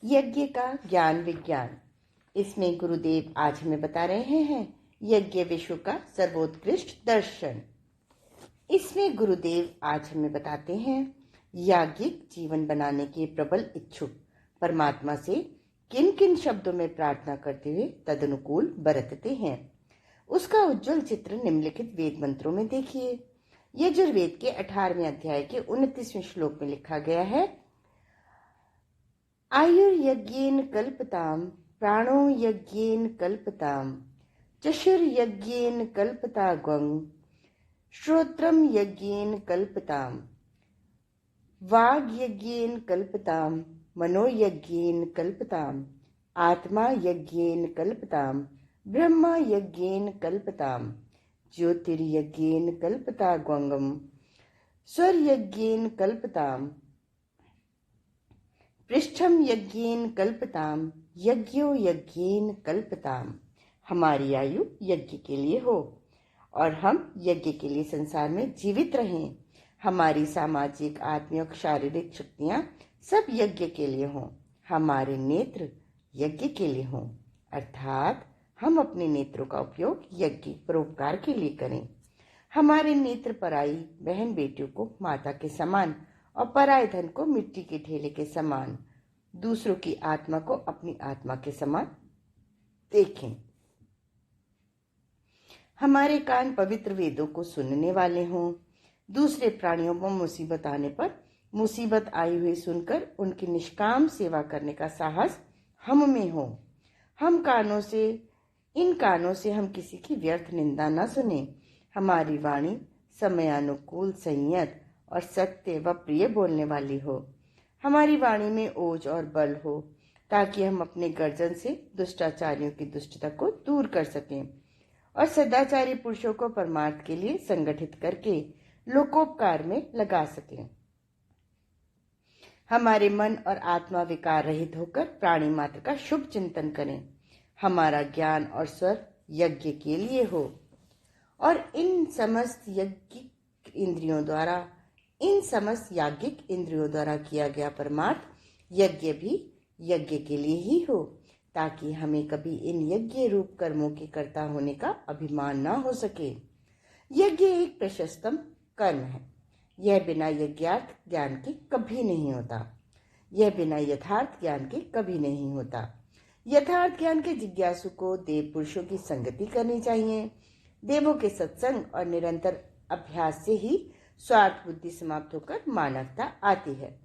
यज्ञ का ज्ञान विज्ञान। इसमें गुरुदेव आज हमें बता रहे हैं यज्ञ विश्व का सर्वोत्कृष्ट दर्शन। इसमें गुरुदेव आज हमें बताते हैं याज्ञिक जीवन बनाने के प्रबल इच्छुक परमात्मा से किन किन शब्दों में प्रार्थना करते हुए तदनुकूल बरतते हैं। उसका उज्जवल चित्र निम्नलिखित वेद मंत्रों में देखिए। यजुर्वेद के 18वें अध्याय के 29वें श्लोक में लिखा गया है, आयुर्यज्ञेन कल्पताम प्राणो यज्ञेन कल्पताम चक्षुर्यज्ञेन कल्पता ग्वं श्रोत्रम यज्ञेन कल्पताम वाग्यज्ञेन कल्पताम मनोयज्ञेन कल्पताम आत्मा यज्ञेन कल्पताम ब्रह्मा यज्ञेन कल्पताम ज्योतिर्यज्ञेन कल्पता ग्वंगम स्वरयज्ञेन कल्पताम पृष्ठम यज्ञेन कल्पताम यज्ञो यज्ञेन कल्पताम। हमारी आयु यज्ञ के लिए हो और हम यज्ञ के लिए संसार में जीवित रहें। हमारी सामाजिक, आत्मिक, शारीरिक शक्तियां सब यज्ञ के लिए हों। हमारे नेत्र यज्ञ के लिए हों, अर्थात हम अपने नेत्रों का उपयोग यज्ञ परोपकार के लिए करें। हमारे नेत्र पराई बहन बेटियों को माता के समान और पराये धन को मिट्टी के ढेले के समान, दूसरों की आत्मा को अपनी आत्मा के समान देखें। हमारे कान पवित्र वेदों को सुनने वाले हों। दूसरे प्राणियों पर मुसीबत आने पर मुसीबत आई हुई सुनकर उनकी निष्काम सेवा करने का साहस हम में हो। इन कानों से हम किसी की व्यर्थ निंदा न सुने। हमारी वाणी समयानुकूल, संयत और सत्य व प्रिय बोलने वाली हो। हमारी वाणी में ओज और बल हो, ताकि हम अपने गर्जन से दुष्टाचारियों की दुष्टता को दूर कर सकें और सदाचारी पुरुषों को परमार्थ के लिए संगठित करके लोकोपकार में लगा सकें। हमारे मन और आत्मा विकार रहित होकर प्राणी मात्र का शुभ चिंतन करें। हमारा ज्ञान और स्वर यज्ञ के लिए हो और इन समस्त याज्ञिक इंद्रियों द्वारा किया गया परमार्थ यज्ञ भी यज्ञ के लिए ही हो, ताकि हमें कभी इन यज्ञ रूप कर्मों के कर्ता होने का अभिमान न हो सके। यज्ञ एक प्रशस्तम कर्म है। यह बिना यज्ञार्थ ज्ञान के कभी नहीं होता। यह बिना यथार्थ ज्ञान के कभी नहीं होता। यथार्थ ज्ञान के जिज्ञासु को देव पुरुषों की संगति करनी चाहिए। देवों के सत्संग और निरंतर अभ्यास से ही स्वार्थ बुद्धि समाप्त होकर मानवता आती है।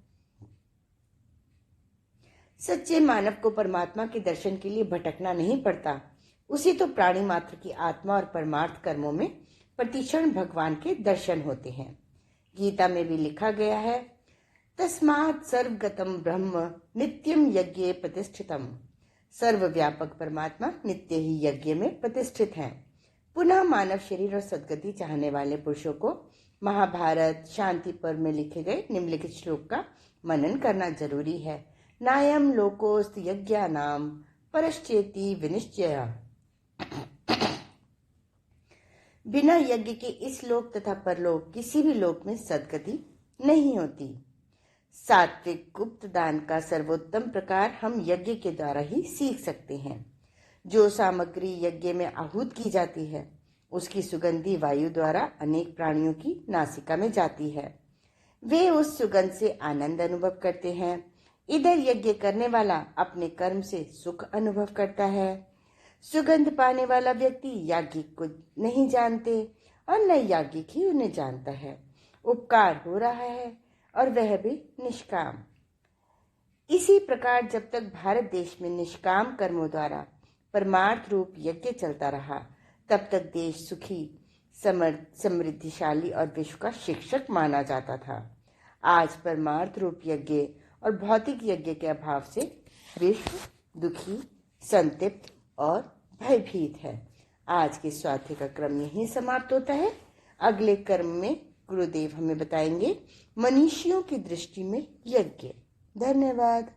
सच्चे मानव को परमात्मा के दर्शन के लिए भटकना नहीं पड़ता। उसे तो प्राणी मात्र की आत्मा और परमार्थ कर्मों में प्रतिक्षण भगवान के दर्शन होते हैं। गीता में भी लिखा गया है, तस्मात् सर्वगतम ब्रह्म नित्यम यज्ञे प्रतिष्ठितम। सर्वव्यापक परमात्मा नित्य ही यज्ञ में प्रतिष्ठित है। पुनः मानव शरीर और सद्गति चाहने वाले पुरुषों को महाभारत शांति पर्व में लिखे गए निम्नलिखित श्लोक का मनन करना जरूरी है। नायम लोकोस्त यज्ञानाम परश्चेति विनिश्चय। बिना यज्ञ के इस लोक तथा परलोक किसी भी लोक में सद्गति नहीं होती। सात्विक गुप्त दान का सर्वोत्तम प्रकार हम यज्ञ के द्वारा ही सीख सकते हैं। जो सामग्री यज्ञ में आहूत की जाती है उसकी सुगंधी वायु द्वारा अनेक प्राणियों की नासिका में जाती है। वे उस सुगंध से आनंद अनुभव करते हैं। इधर यज्ञ करने वाला अपने कर्म से सुख अनुभव करता है। सुगंध पाने वाला व्यक्ति याज्ञिक को नहीं जानते और न याज्ञिक ही उन्हें जानता है। उपकार हो रहा है और वह भी निष्काम। इसी प्रकार जब तक भारत देश में निष्काम कर्मों द्वारा परमार्थ रूप यज्ञ चलता रहा, तब तक देश सुखी, समृद्धिशाली और विश्व का शिक्षक माना जाता था। आज परमार्थ रूप यज्ञ और भौतिक यज्ञ के अभाव से विश्व दुखी, संतप्त और भयभीत है। आज के स्वाध्याय का क्रम यहीं समाप्त होता है। अगले क्रम में गुरुदेव हमें बताएंगे मनुष्यों की दृष्टि में यज्ञ। धन्यवाद।